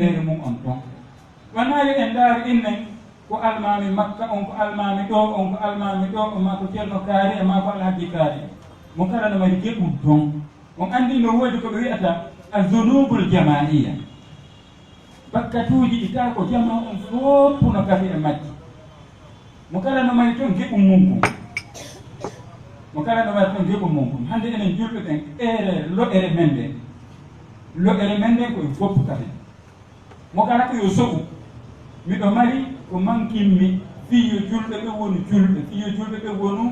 erreur mum on ton wona yo en ndaari innen ko almami makka on ko almami ɗo on ko almami ɗo o ma ko ceerno kaari e ma ko alhaji kaari mo kala no mari geɗɗum ton on andi no woodi ko ɓe wiyata azunubul jamaiya bakkatuuji ɗi taa ko jama on fof no gafi e majji mo kala no mari toon geɓum mum mo kala no mari toon geɓum mum hannde enen julɓe ɓen loɗere men nden koye foppu kadi mo kala ko yo soɓu miɗo mari ko mankimmi fiyo julɓe ɓe woni julɓe fiyo julɓe ɓe wonu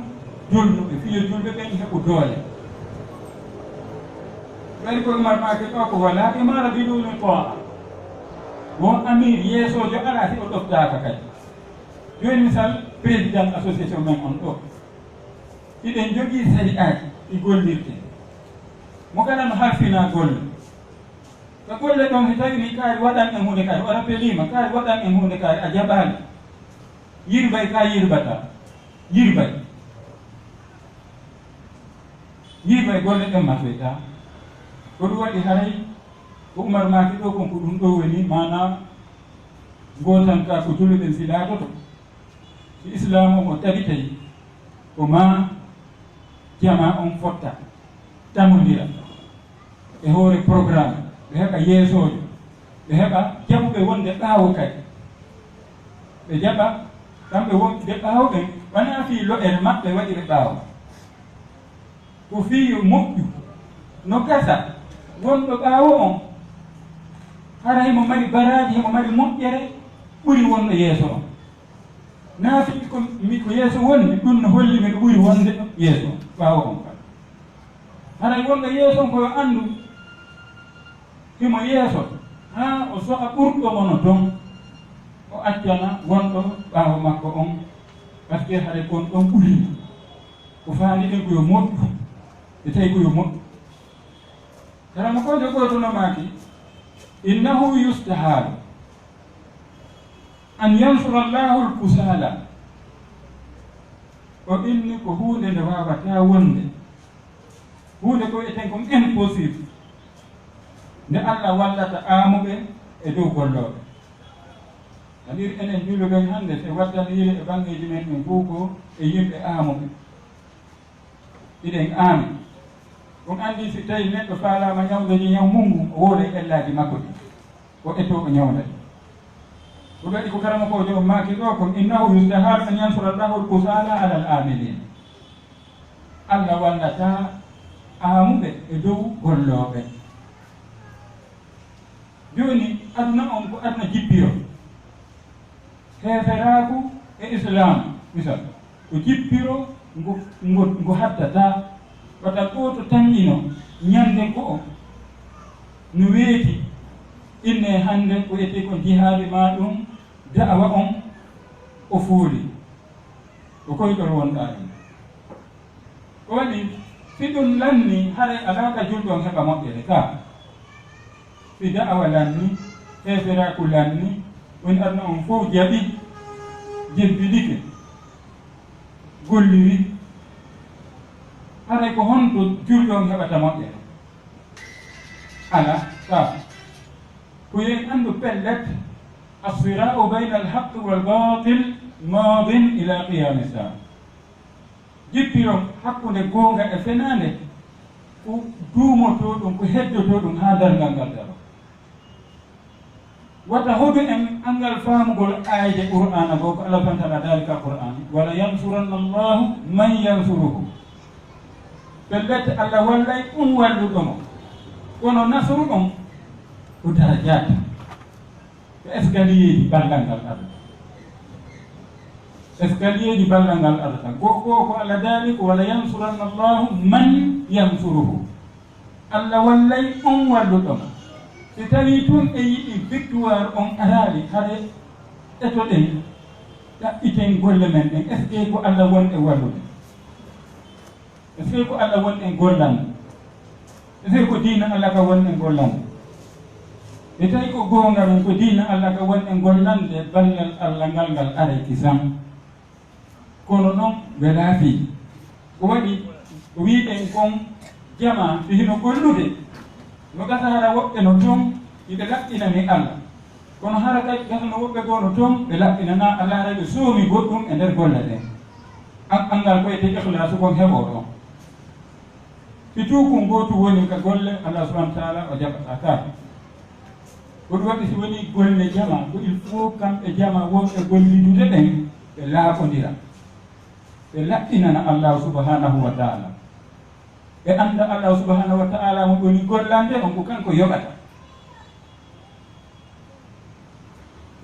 julnuɓe fiyo julɓe ɓen heɓu doole ɓayri koye marmake ɗo ko wala ɓe mara biduni toa won amir yeesojo ala si o ɗoftaka kadi joni misal président association men on ɗo iɗen jogii sari aji ɗi gollirte mo kala no harfina golle ko golle ɗon so tawi ni kaari waɗan en hunde kaari o rappelima kaari waɗan en hunde kaari a jaɓali yirbay ka yirbata yirbay golle ɗen matoyta ko ɗum waɗi haray ko Umar Maki ɗo kon ko ɗum ɗo woni mana gotan ka ko julɓe silatoto so islam o mo tabitay ko ma jama on fotta tamodira e hoore programme ɓe heɓa yeesojo ɓe heɓa jaɓuɓe wonde ɓaawo kadi ɓe jaɓa kamɓe wonɓe ɓaawo ɓen wona fi loɗere maɓɓe waɗire ɓaawo ko fiyo moƴƴu no gasa wonɗo ɓaawo on hara himo mari baraji himo mari moƴƴere ɓuri wonɗo yeeso on naafi ko yeeso wonni ɗum no holli miɗo ɓuri wonde yeeso on ɓaawo on kadi haray wonɗo yeeso on koyo anndu himo yeeso ha o soha ɓurɗo mono ton o accana wonɗo ɓaawo makko on par ce que haɗa kon ɗon ɓurima ko faani ɗen koyo moƴƴu e tawi koyo moƴƴu karama kojo gotono maki innahu yustahalu an yansura llahu lkusala o inni ko hunde nde wawata wonde hunde ko eten kom impossible nde Allah wallata amuɓe e dow golloɓe adir enen julɓe hannde se waddaniri e bangeji men ɗin fof ko e yimɓe amuɓe iɗen aami ɗum andi si tawi neɗɗo faalama ñawdaji ñaw mungu o wooda e ɓellaji makko ɗi o etto o ñawdani ko waɗi ko karama ko joom maki ɗo ko innahu yustahalu an yansura llahu lkusala ala al amilin Allah wallata amuɓe e dow golloɓe joni aduna on ko aduna jippiro heferaku e islam misal ko jippiro ngo haddata wata goto tanƴino ñande ko o no weeti inne hande ko ete ko jihaade ma ɗum da'awa on o fuuli ko koyɗol wonɗa ɗum ko waɗi si ɗum lanni haray alaka julɗo on heɓa moƴƴere ka si da'awa lanni heferaku lanni woni aduna on fof jaɓi jebbidike golliri haray ko honto julɗo on heɓata moƴƴere ala ka ko yen andu pellet assira'u bayna alhaqqi walbatil madin ila qiyami saa jippiro hakkude goonga e fenande ko duumoto ɗum ko heddoto ɗum ha dargal ngal daro wata hodu en angal faamugol ayde qur'ana go ko Allah tantana dalika qur'an wala yansuranna allahu man yansuruhu pellet Allah wallay walluɗomo kono nasru ɗon ko darajata ko escalier ji ballal ngal arata escalier ji ballal ngal arata ko Allah daali ko wala yansuranna allahu man yansuruhu Allah wallay walluɗomo si tawi tun e yiɗi victoire on araali hade etoɗen ɗaɓɓiten golle men ɗen est ce que ko Allah won e wallude est ce que ko Allah won en gollanmo est ce que ko diina Allah ka won en gollanmo e tawi ko goonga men ko diina Allah ka won en gollande ballal Allah ngal ngal aray kisam kono noon wela fii ko waɗi ko wiɗen kon jama fi hino gollude no gasa hara woɓɓe no toon yiɓe laɓɓinani Allah kono hara kadi gasano woɓɓe goono toon ɓe laɓɓinana Allah ara ɓe soomi goɗɗum e nder golle ɗen angal koyete ihlasu kon heɓo ɗon si tuukum gootu woni ka golle Allah subahana taala o jaɓata kaake ko ɗum waɗi si woni golle jama ko il faut kamɓe jama wonɓe gollidude ɓen ɓe laaɓodira ɓe laɓɓinana Allah subhanahu wa taala ɓe annda Allah subhanahu wa taala mo woni gollande on ko kanko yoɓata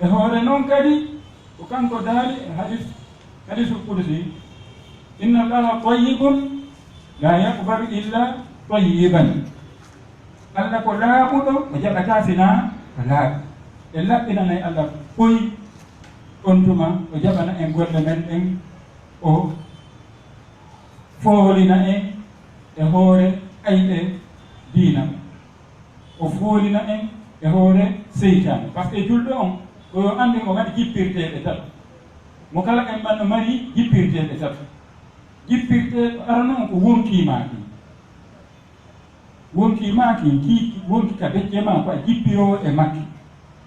e hoore noon kadi ko kanko daali e hadisul qudsi inna allaha tayyibun la yaqbalu illa tayyiban Allah ko laaɓuɗo o jaɓata sina ko laaɓi e laɓɓinanayi Allah ɓoyi on tuma o jaɓana en golle men ɗen o foolina en e hoore ayɓe diina o foolina en e hoore seytane par ce que julɗo on o andi o waɗi jippirteɗe tati mo kala en manno mari jippirteɗe tati jippirteɗe arano on ko wonkimaki ki wonki ka becce ma ko a jippirowo e makki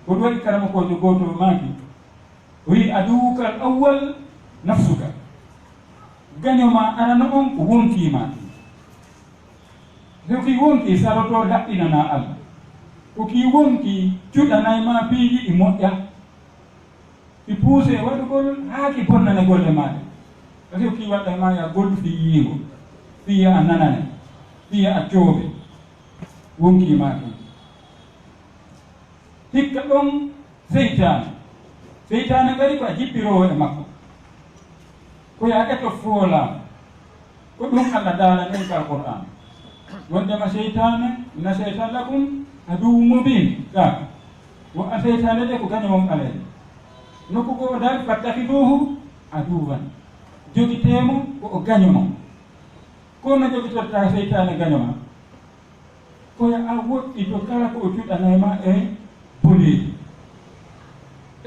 ko ɗum waɗi karama kojo goto maki o wi aduwukal awwal nafsuka gañoma arano on ko wonkimaki so ki wonki saroto laɓɓinana Allah ko ki wonki cuɗanayma piiji ɗi moƴƴa ɗi puuse waɗugol haa ki bonnane golle maɗe par ce que ki waɗa ma ya gollu fi yiingo fiya a nanane fiya a cooɓe wonkimaki hikka ɗon seytane gari ko a jippirowo e makko ko ya eto foolama ko ɗum Allah daalan en kal Qur'an wondema seytane inna seytan lakum aduwwu mubin ka wo a seytane de ko kañumon ɓaleede nokku ko o daari fattahiduhu aduwan jogitemo ko o gañomo kono jogitorta seytane gañoma koya a woɗɗito kala ko o cuɗanayma e boleeji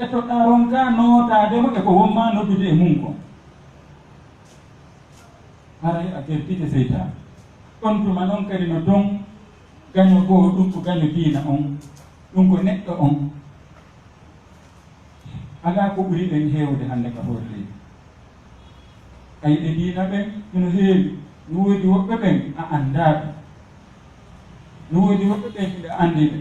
etoɗa ronka nootademo e ko wonma noddude e mum ko haray a gertite seytane ɗon tuma noon kadi no don gaño goo ɗum ko gaño diina on ɗum ko neɗɗo on ala ko ɓuri ɗen heewde hannde ka hoore leydi ay ɗe diina ɓen ino heewi no woodi woɓɓe ɓen a anndaɓe no woodi woɓɓe ɓen iɗa anndi ɓe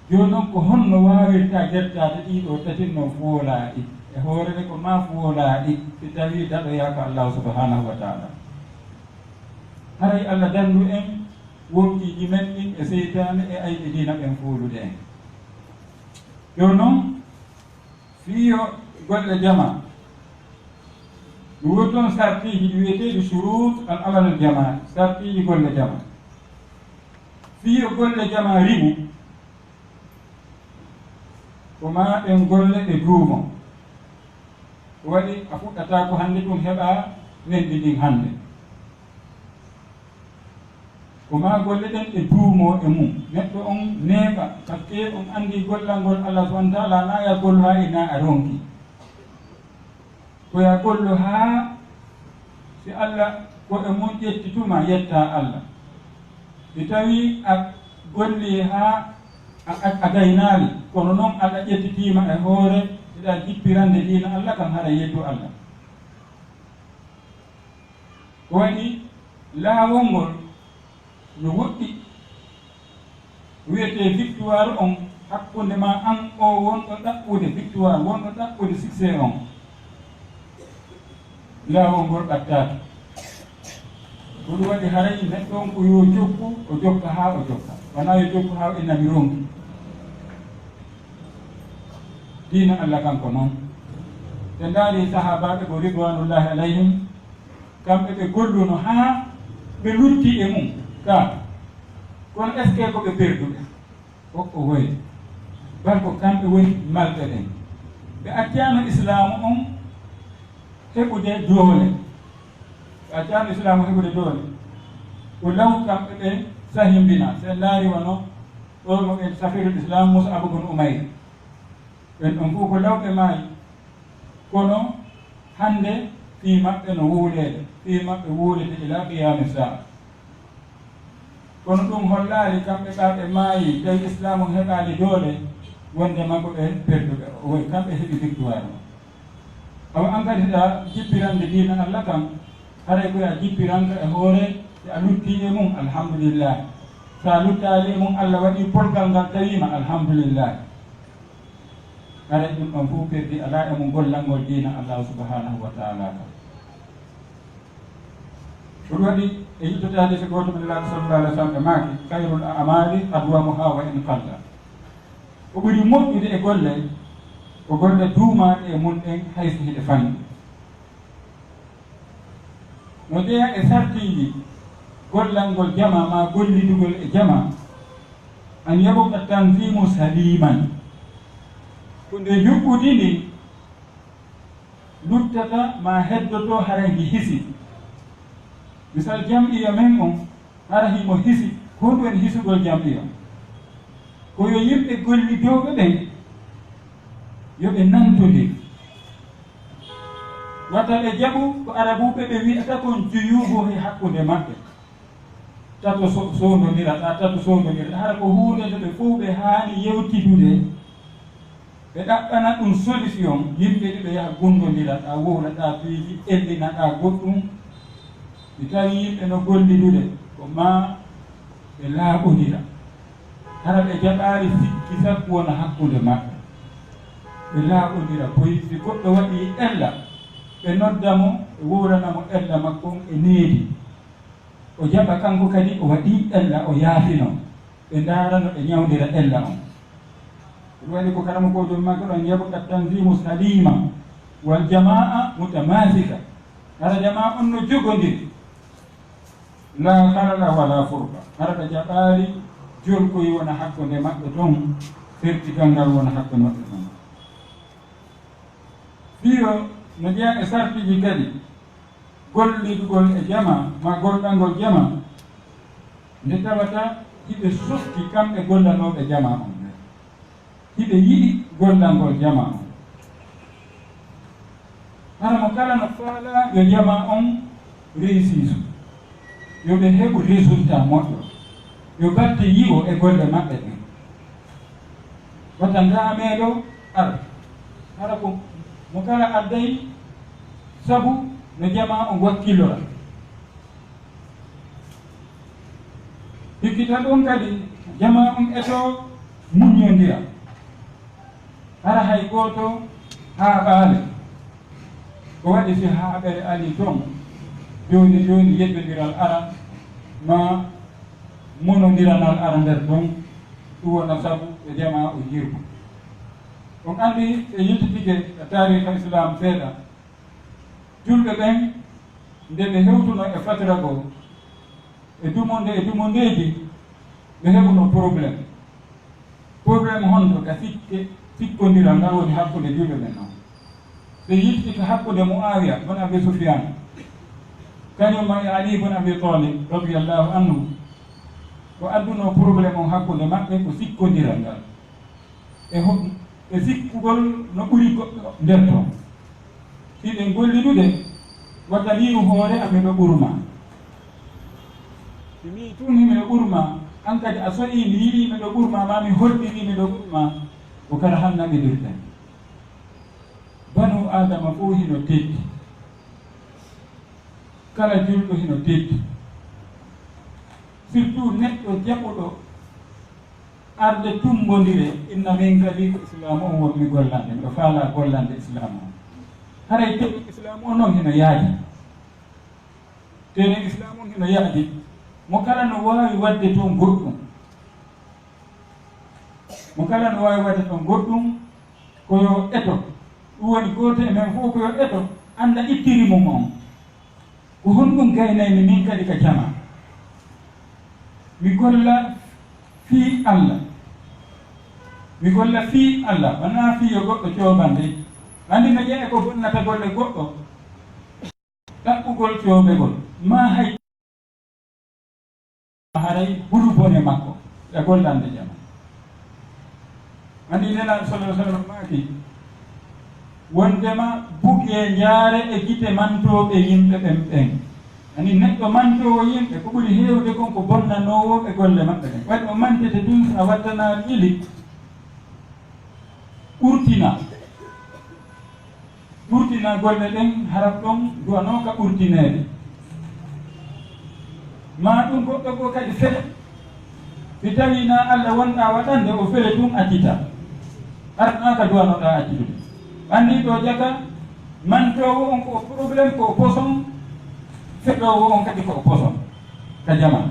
joni noon ko honno wawirta jertade ɗiɗo tatinno foolaaɗi e hoorede ko ma foolaaɗi si tawi daɗoya ko Allah subhanahu wa taala haray Allah dandu en wonkiji men ɗin e seytane e ayɓe diina ɓen foolude en joni noon fiyo golle jama ɗum woni toon sartiji ɗi wiyeteɗi surut al amal jama sartiji golle jama fiyo golle jama ribu ko ma ɓen golle ɗe duumo waɗi a fuɗɗata ko hannde ɗum heɓa wendi ɗin hannde ko ma golle ɗen ɗe duumo e mum neɗɗo on neeɓa par ce que on anndi gollal ngol Allah subahana taala na ya gollu ha ina a ronki koya gollu ha si Allah ko e mum ƴettituma yetta Allah si tawi a golli ha a gaynaali kono noon Allah ƴettitima e hoore iɗa jippirande ɗina Allah kam haɗa yettu Allah ko waɗi laawol ngol no woɗɗi wiyete victoire on hakkunde ma an o wonɗo ɗaɓɓude victoire wonɗo ɗaɓɓude succès on laawol ngol ɓattaki ko ɗum waɗi haray neɗɗo on ko yo jokku o jokka ha o jokka wona yo jokku ha o innami ronki diina Allah kanko noon ɓe ndaari sahabaɓe ko ridwanullahi alayhim kamɓe ɓe golluno ha ɓe lutti e mum ka kono est ce que ko ɓe perduɓe o woyi bar ko kamɓe woni malɓe ɗen ɓe accano islamu on heɓude doole ɓe accano islamu heɓude doole ko law kamɓe ɓe sahimbina sen laari wono ɗo mo ɓe safirul islam Mus'ab ibn Umayr ɓen ɗon fof ko lawɓe maayi kono hannde fii maɓɓe no wuuleede fii maɓɓe wuulete ila qiyami saa kono ɗum hollaali kamɓe ɓaaɓe maayi tawi islamu heɓaali doole wonde makko ɓe perduɓe o woy kamɓe heɓi victoire o awa an kadi ɗa jippirande dina Allah kam haray koye a jippiranka e hoore e a lutti e mum alhamdulillah sa luttali e mum Allah waɗi polgal ngal tawima alhamdulillah haray ɗum ɗon fof perdi ala e mum gollangol dina Allah subhanahu wa taala kam ɗum waɗi e yittotade so goto min laaɗo sallallah alih w sallam e maaki kayrul amali adwamuha wa in qalla o ɓuri moƴƴude e golle ko golle duumaɗe e mun ɗen hayso hiɗe fanni no jeeya e sartiji gollangol jama ma gollidugol e jama an yaɓoɓa tanzimu saliman ko nde yuɓɓudi ndi luttata ma heddoto hara ngi hisi misal jam'iya men on hara himo hisi honɗu en hisugol jam'iya ko yo yimɓe gollidowɓe ɓen yoɓe nantodir watta ɓe jaɓu ko arabuɓe ɓe wi'ata kon juyugo e hakkude maɓɓe tato sondodira hara ko hunde nde ɓe fof ɓe haani yewtidude ɓe ɗaɓɓana ɗum solution yimɓe ɗi ɓe yaha gundodira ɗa wohlaɗa piiji ellinaɗa goɗɗum mi tawi yimɓe no gollidude ko ma ɓe laaɓodira hara ɓe jaɓaari sikki sappo wona hakkude maɓɓe ɓe laaɓodira koye si goɗɗo waɗi ella ɓe noddamo ɓe wuranamo ella makko e needi o jaɓa kanko kadi o waɗi ella o yaafino ɓe ndaarano ɓe ñawdira ella on ɗum waɗi ko karama ko ɗum makko ɗon yaɓoɗa tanzimu salima wal jamaa mutamasika hara jama on no jogodiri la harala wala furqa hara ɓe jaɓaari jolkoyi wona hakkude maɓɓe toon fertigal ngal wona hakkude maɓɓe toon fiyo no jeeya e sartiji kadi gollidugol e jama ma gollangol jama nde tawata hiɓe softi kamɓe gollanoɓe jama on hiɓe yiɗi gollangol jama on hara mo kala no faala yo jama on réussisu yoɓe heɓu résultat moƴƴo yo batte yiwo e golle maɓɓe ɗen wata ngaameɗo ar hara ko mo kala adday sabu no jama on wakkillora hikkita ɗum kadi jama on eto muñodira hara hay goto haaɓaale ko waɗi si haaɓere ali toon joni yeɗɗodiral ara ma monodiranal ara nder ɗon ɗum wona sabu e jama o jirgo on andi e yiltitike e tariha islam seeɗa julɓe ɓen nde ɓe hewtuno e fatira goo e dumondeji ɓe heɓuno probléme honto ka sikkodiral ngal woni hakkude julɓe ɓen noon ɓe yiltike hakkude Muawiya bon Abi Sufyan kañum ma e Ali bon Abi Talib radiallahu anhu ko adduno probléme on hakkude maɓɓe ko sikkodiral ngal e sikkugol no ɓuri goɗɗo nder toon siɓe gollidude waddaniru hoore amiɗo ɓurma si mi tun himiɗo ɓurma an kadi a soƴi mi yiɗi miɗo ɓurma ma mi holɗini miɗo ɓurma ko kada hannaɓidirɗen banu adama fof hino teddi kala julɗo hino teddi surtout neɗɗo jaɓuɗo arde tumbodire inna min kadi ko islam on wonmi gollande miɗo faala gollande islam on haray teɓi islam on noon hino yaaji tene islam on hino yaaji mo kala no wawi wadde toon goɗɗum koyo eto ɗum woni goto e men fof koyo eto anda ittiri mum on ko honɗum gaynaymi min kadi ka jama mi golla fii Allah wona fii yo goɗɗo coobande andi no ƴeeƴe ko bonnata golle goɗɗo ɗaɓɓugol cooɓegol ma hay haray ɓuru bone makko e gollande jama andi nelaɗo sallah sallam maaki wondema buge jaare e gite mantoɓe yimɓe ɓen ani neɗɗo mantowo yimɓe ko ɓuri heewde kon ko bonnanowo ɓe golle maɓɓe ɗen waɗi o mantete ɗum a wattana ƴili ɓurtina golle ɗen harab ɗon duwano ka ɓurtinede ma ɗum goɗɗo go kadi fele si tawi na Allah wonɗa waɗande o fele ɗum accita arna ka duwanoɗa accitude andi ɗo jaga mantowo on ko probléme ko poson feɗowo on kadi ko poson ka jama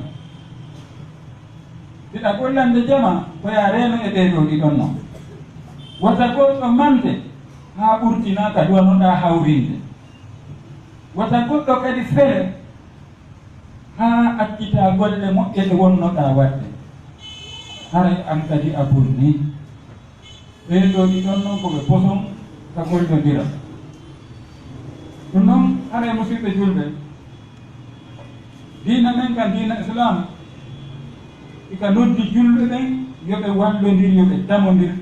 siɗa gollande jama koya reno e ɓeɗo ɗi ɗon noon wata goɗɗo mande ha ɓurtina ka duwanoɗa hawrinde wata goɗɗo kadi fere ha accita golle moƴƴe ɗe wonnoɗa wadde haray an kadi a burni ɓeɗo ɗi ɗon noon koɓe poson ka gollodira ɗum noon haray musidɓe julɓe dina men ka dina islam ika noddi julɓe ɓen yoɓe wallodir yoɓe damodir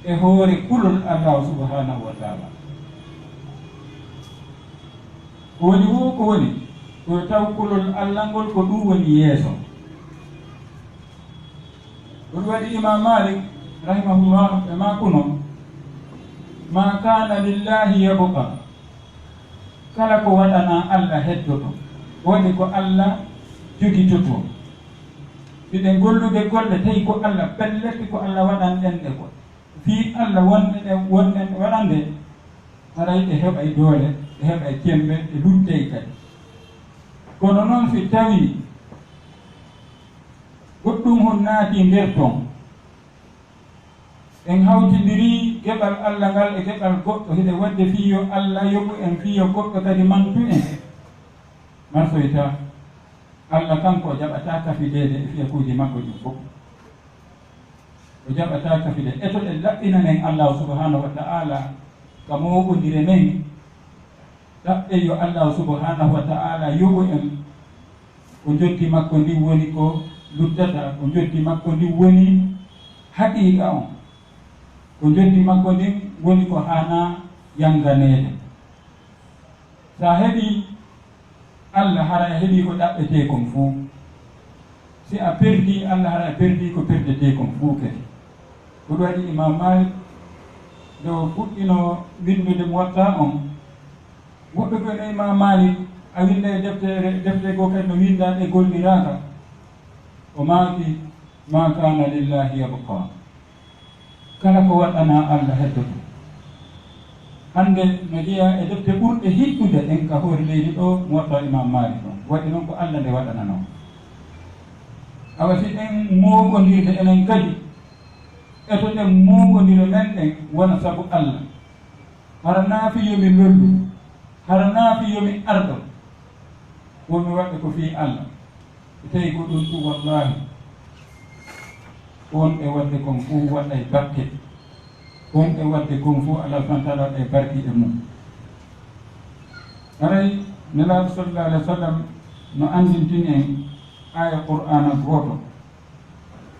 e hoore kulol Allah subhanahu wa taala ko woni wo ko woni ko taw kulol Allah ngol ko ɗum woni yeeso ɗum waɗi imam Malik rahimahullah e ma kuno ma kana lillahi yabqa kala ko waɗana Allah heddoto woni ko Allah jogitoto ɗiɗen gollude golle tawi ko Allah pellete ko Allah waɗan ɗen ɗe ko fi Allah wonɗe ɗe wonɗen waɗande haray ɗe heɓay doole ɗe heɓay cembe ɗe luttey kadi kono noon si tawi goɗɗum hon naati nder ton en hawtidiri geɓal Allah ngal e geɓal goɗɗo hiɗe wadde fiyo Allah yoɓu en fiyo goɗɗo kadi mantu en marsoyta Allah kanko jaɓata kafidede e fiyakuji makko ɗi fof o jaɓata kafide eto ɗe laɓɓinanen Allah subhanahu wa ta'ala ka moɓodire men ɗaɓɓe yo Allah subhanahu wa ta'ala yoɓu en ko jotti makko ndi woni ko luttata ko jotti makko ndi woni haqiqa on ko jotti makko ndi woni ko hana yanganede sa heɓi Allah hara heɓi ko ɗaɓɓete kon fuu si a perdi Allah hara perdi ko perdete kon fuu kadi ko ɗum waɗi imam Malik nde fuɗɗino windude mo watta on woɓɓe koyno imam Malik a winda e deftere go kadi no winda ɗe golliraka o maaki ma kana lillahi yabqa kala ko waɗana Allah heddoto hande no jeeya e defte ɓurɗe hiɗɗude en ka hoore leydi ɗo mo watta imam Malik ɗon waɗi noon ko Allah nde waɗana noon awa si ɗen moɓodirde enen kadi eto ɗen moɓodire men ɗen wona saabu Allah hara naafi yomi lollu hara naafi yomi arɗo womi waɗde ko fi Allah e tawi ko ɗum tu wallahi on e wadde kon fuu waɗay barke on e wadde kon fuu Allah subhanahu wa ta'ala waɗay barki e mum haray nelaɗo sallallahu alih wa sallam no andintini en aya qur'ana goto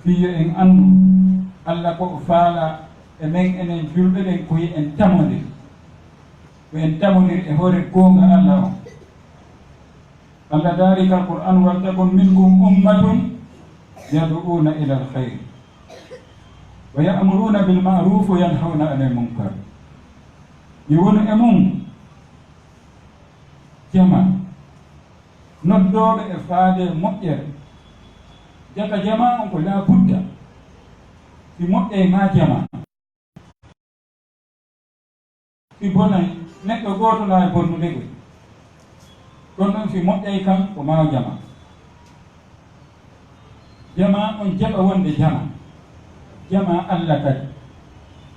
fiyo en andu Allah ko faala e men enen julɓe ɗen koyi en tamodir ko en tamodir e hoore gonga Allah o Allah daari ka qur'an waltakum minkum ummatun yad'una ila alkhayr wa ya'muruna bil ma'ruf wa yanhawna 'anil munkar mi woni e mum jama noddoɓe e faade moƴƴere jaka jama on ko la budda si moƴƴe ma jama si bonay neɗɗo goto la e bonnude ɓe ɗon noon si moƴƴay kam ko ma jama jama on jaɓa wonde jama jama Allah kadi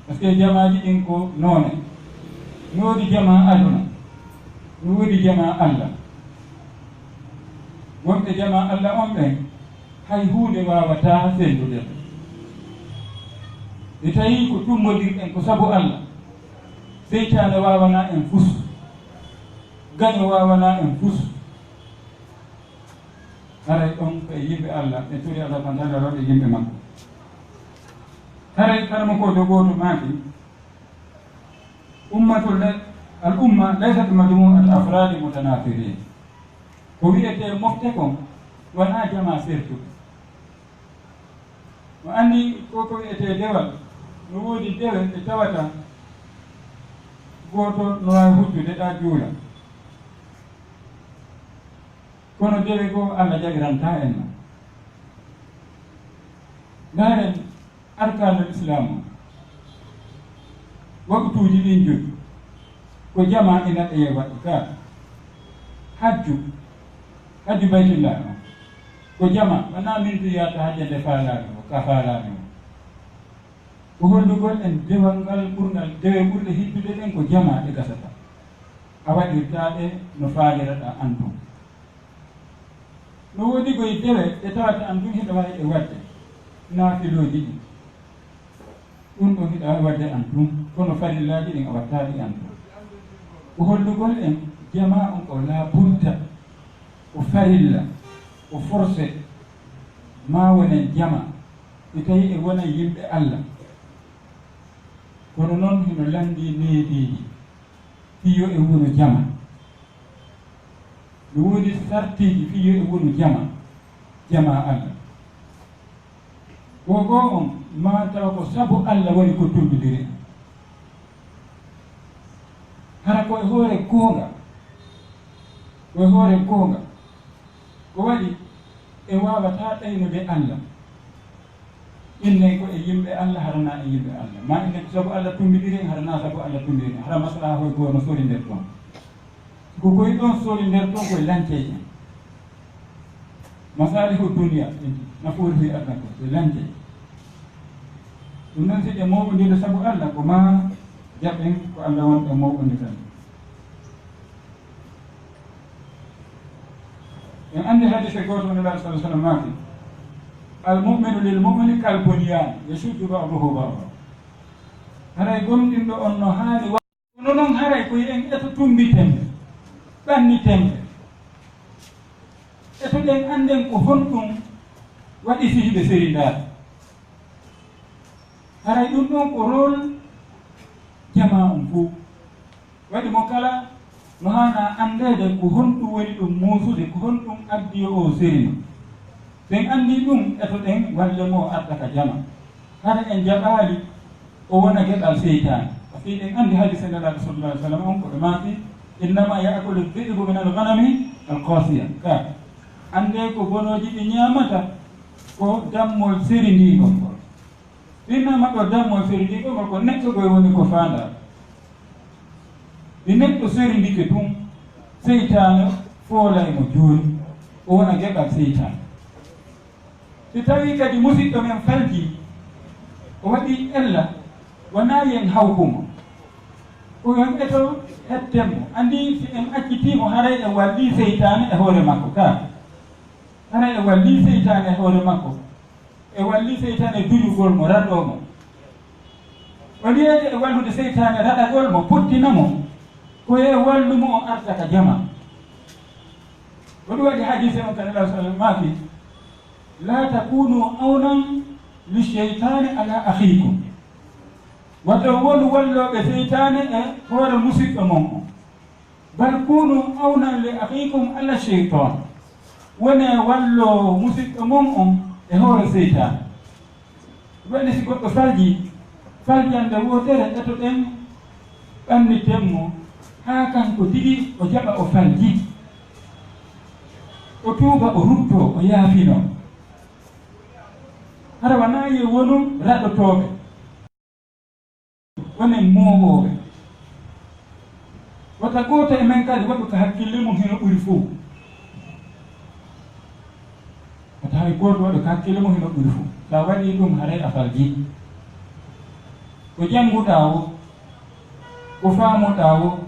par ce que jamaji ɗin ko noone mi woodi jama aduna mi woodi jama Allah wonɓe jama Allah on ɓen hay hunde wawata sendude e tawi ko tummodirɗen ko saabu Allah seytane wawana en fus gaño wawana en fus haray ɗon koye yimɓe Allah ɓe turi Allah tan dalaroɓe yimɓe makko haray karama ko dogoto maaki ummatul al umma laysat majmu'at afradi mutanafirin ko wiyete mofte kon wona jama sertude mo andi koko wiyete dewal no woodi dewe ɓe tawata gooto no waawi huttude ɗa juula kono dewe goo Allah jagiranta en no ndaren arkanul islam waktuuji ɗin jogi ko jama e neɗɗo ye waɗi ka hajju baytullah o ko jama wona min tu yata hajjande faalaami o ka faalaami o ko hollugol en dewal ngal ɓurgal dewe ɓurɗe hiddude ɗen ko jama ɗe gasata a waɗirtaɗe no faaliraɗa antum no woodi koye dewe ɗe tawata antum hiɗa wawi ɗe wadde naafiloji ɗi ɗum ɗo hiɗa wawi wadde antum kono farillaji ɗin a wattaɗi antum ko hollugol en jama on ko laabudda o farilla o forcé ma wonen jama e tawi e wona yimɓe Allah kono noon hino landi neediiji fiyo e wuro jama no woodi sartiji fiyo e wuro jama Allah gogo on ma tawa ko sabu Allah woni ko tumbidiri hara koye hoore goonga ko waɗi e wawata ɗaynude Allah inne ko e yimɓe Allah harana e yimɓe Allah ma inne ko sabu Allah tumbidiri harana sabu Allah tumbidiri hara maslaha hoye goo no sori nder toon ko koye ɗon sori nder toon koye lanceje masalihu duniya nafoori hoye adna ko e lanceje ɗum noon si ɗe mawɓodire sabu Allah ko ma jaɓen ko Allah wonɓe mawɓodiran en andi hadise goto nabi sallallahu alaihi wasallam maaki almuminu lilmumini kalbunyan yashuddu ba'duhu ba'da haray gomɗinɗo on no haani kono noon haray koye en eto tumbitemɓe ɓannitemɓe eto ɗen anden ko honɗum waɗi fihiɓe serindaade haray ɗum ɗon ko rôle jama on fof waɗi mo kala no hana andede ko honɗum woni ɗum muusude ko honɗum addi o serino sen andi ɗum eto ɗen walle mo arta ka jama hara en jaɓaali o wona geɗal seytane par ce que ɗen andi hadise nelaɗo sallallah alih w sallam on koɓe maati innama yaakulu dhi'bu min alganami alqasiya ka ande ko bonoji ɗi ñamata ko dammol serindigol ngol ɗinnama ɗo dammol serindigol ngol ko neɗɗo koye woni ko fanda ɗi neɗɗo serindike tum seytane foolay mo jooni o wona geɓal seytane si tawi kadi musidɗo men falji o waɗi ella wona yen hawkumo ko yon eto hettenmo andi si en accitimo haray e walli seytane e hoore makko ka haray e walli seytane e hoore makko e walli seytane dujugol mo raɗɗomo o liyeede e wallude seytane raɗagol mo pottinamo koye wallumo o arta ka jama o ɗum waɗi hadise on kan alah sallam maaki la takunu awnan li cheytane ala akhikum wato wonu walloɓe seytane e hoore musidɗo mon o bal kunu awnan li akhikum ala cheytan wone wallo musidɗo mon on e hoore seytane waɗi si goɗɗo faljande wotere eto ɗen ɓannitenmo haa kanko tigi o jaɓa o falji o tuuba o rutto o yaafino hara wona ye wonu raɗotooɓe wonen mooɓooɓe wata gooto e men kadi waɗu ko hakkille mum heno ɓuri fof wata hay gooto waɗu ko hakkille mum heno ɓuri fof sa waɗi ɗum haray a falji ko jannguɗaa o ko faamuɗaa o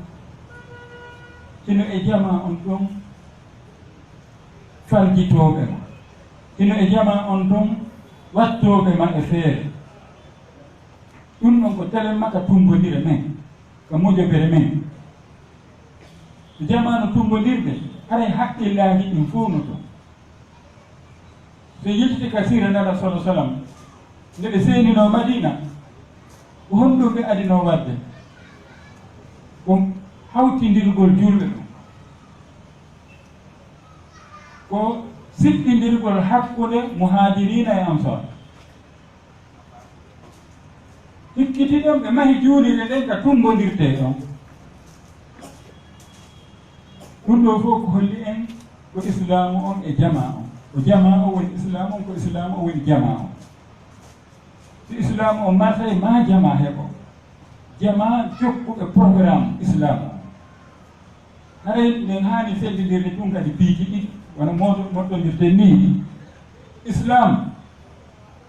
hino e jama on ɗon faljitooɓe ma hino e jama on ɗon wattooɓe ma e feere ɗum ɗon ko telen makka tumbodire men ko mojobere men jamanu tumbodirde haray haqqillaaji ɗin fof no toon so yilti ka sira nala sallah sallam nde ɓe seenino madina ko honɗum ɓe adino wadde ko hawtindirgol julɓe ɗum ko siɗɗindirgol hakkude muhajirina e ansar ɗum ɓe mahi juulire ɗen ka tumbodirte ɗon. ɗum ɗo fof ko holli en ko islamu on e jama on, ko jama o woni islamu on, ko islamu o woni jama on. so islamu o martay ma jama heɓo, jama jokkuɓe programme islamu o. haray nden hani fellidirde ɗum kadi piiji ɗiɗi wona moɗɗodirte ni. islam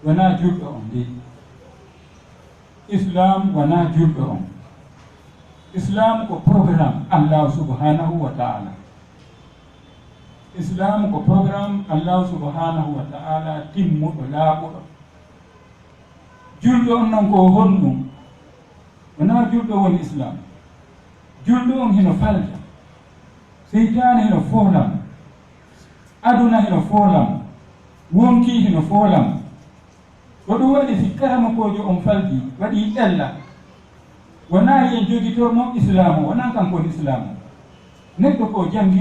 wona julɗo on de, islam wona julɗo on. islam ko programme Allah subhanahu wa ta'ala. islam ko programme Allah subhanahu wa ta'ala timmuɗo laaɓuɗo. julɗo on noon ko honɗum, wona julɗo woni islam. julɗo on heno falta, seytane heno foolamo, aduna heno foolamo, wonki heno foolamo. ko ɗum waɗi si karamakojo on falti waɗi ɗella, wona yen jogitorno islamu, wona kanko woni islamu. neɗɗo ko jangi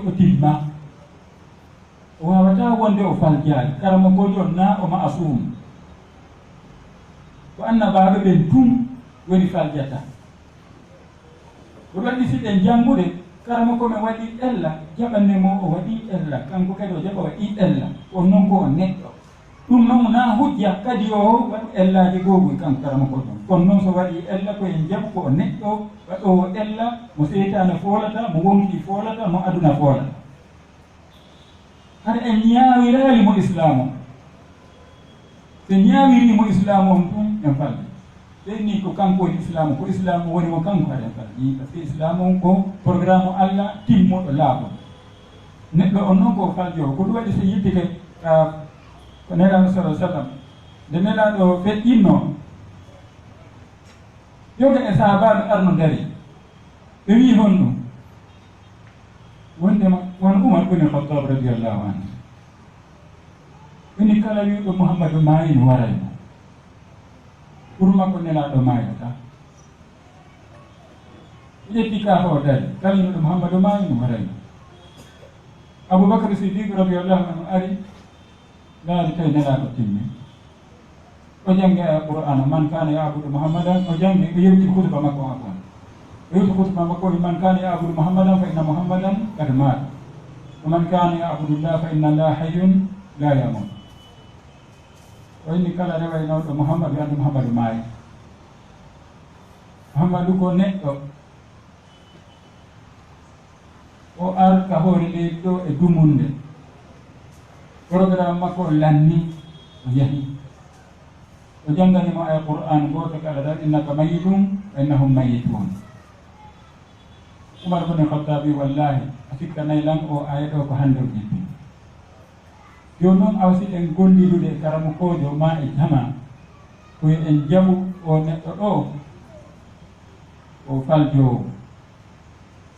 o timma, o wawata wonde o faljaali. karamakojo on na o ma'asum, ko annabaɓe ɓen tum woni faljata. ko waɗi siɗen jangude karama ko men waɗi ɗella, jaɓanne mo o waɗi ɗella, kanko kadi o jaɓa waɗi ɗella, on noon ko o neɗɗo. ɗum noon na hujja kadi o waɗu ellaji googu kanko karama ko ɗon. kono noon so waɗi ella koyen jaɓu ko o neɗɗo waɗowo ella, mo seytane foolata, mo wonki foolata, mo aduna foolata. hade en ñaawirali mo islamu, so ñaawirimo islamu on tum en falde. ɓenni ko kanko woni islamu, ko islamu woni mo kanko haɗa en falde. par ce que islamu on ko programme Allah timmoɗo laaɓo. neɗɗo on noon ko faljo. ko ɗum waɗi so yiddike ko nelaɗo sallah sallam, nde nelaɗo feƴƴinno yoga e sahabaɓe arno dari, ɓe wi honɗum wondema won Umar ibn Khattab radiyallahu anhu. woni kala wiɗo Muhammadu maayi no warayno, pour makko nelaɗo maayata. ƴetti kafa o dari, kala wiɗo Muhammadu maayi no warayno. Aboubacry Siddiq radiyallahu anhu ari laari tawi nelaɗo timmi, o jangi Qur'an, man kana ya'budu Muhammadan, o jangi o yewti khutba makko akon, o yewti khutba makko wi man kana ya'budu Muhammadan fa inna Muhammadan qad mat, wa man kana ya'budu Allah fa inna Allah hayyun la yamut. o inni kala rewaynoɗo Muhammadu andi Muhammadu maayi. Muhammadu ko neɗɗo, o arka hoore leydi ɗo e dumunde, programme makko o lanni, o yahi o jannganimo ay Qur'an goto kala dan innaka mayitum wa innahum mayitun. Umar ibn Khattab wallahi a sikkanayi lan o aya ɗo ko hande o jippi. joni noon awsi en gollidude karamo kojo ma e jama, koye en jaɓu o neɗɗo ɗo o faljowo.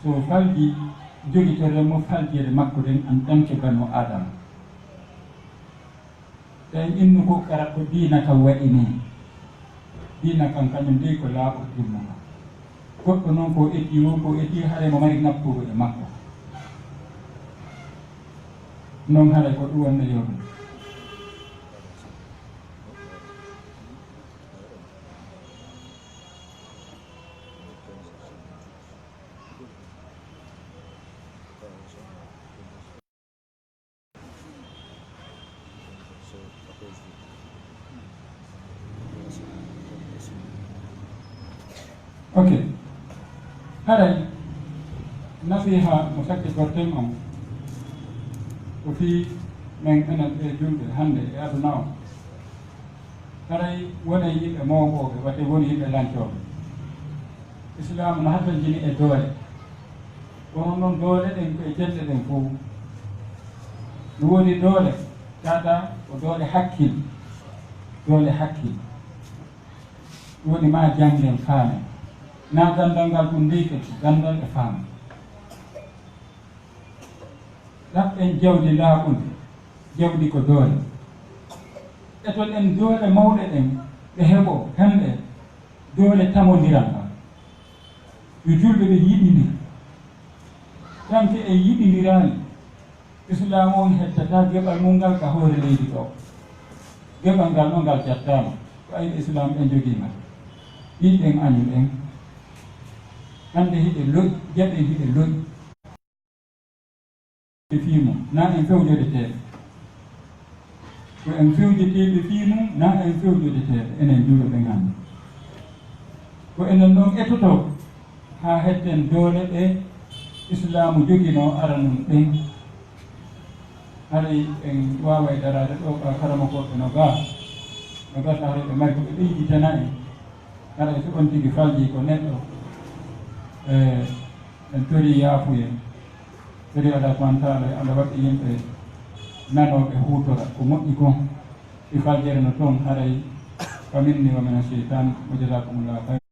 so falji jogitoremo faljede makko den en tant que banu adama. en innu ko kara ko diina kam waɗi ni, diina kam kañum dey ko laaɓo timmuka. goɗɗo noon ko etti o ko etti haɗa mo mari nappugo e makko. noon haɗa ko ɗum wonno yewɗum. ok, haray nasiha mo sakki gorten on ko fi men enen ɓe julɓe hande e aduna o. haray wona yimɓe mawɓoɓe wate woni yimɓe lancoɓe. islamu no hattankini e doole, kono noon doole ɗen koye jelle ɗen fof no woni doole tata ko doole hakkil, doole hakkil woni ma janggen faamen, na gandal ngal ɗum ndeyke gandal e faam. ɗaɓɓen jawdi laaɓude, jawdi ko doole. eton en doole mawɗe ɗen ɓe heɓo hemɓe doole tamodiral ngal. yo julɓe ɓe yiɗidir, tanke e yiɗidirani islamu on hettata geɓal mum ngal ka hoore leydi ɗo. geɓal ngal ɗo ngal jattama, ko ayno islam ɓe jogi ngal. hiɗen añuɗen hande hiɗe loƴ jaɓen hiɗe loƴ ɓe fiimum na en fewjodeteɓe ko en fewjeteɓe fiimum na en fewjodeteɓe enen juuɗoɓen hande ko enen ɗon etoto ha hetten doole ɓe islamu jogino aranum ɓen haray en wawa e darade ɗo ka karamakoɓe no gata haray ɓe mari koɓe ɓeyditana en haray so on tigi falji ko neɗɗo en tori yaafuye tori ala mantala Allah waɗi yimɓe nanoɓe hutora ko moƴƴi kon e faljere no toon haray faminni wa mina cheytan wa jazakumullahu khayran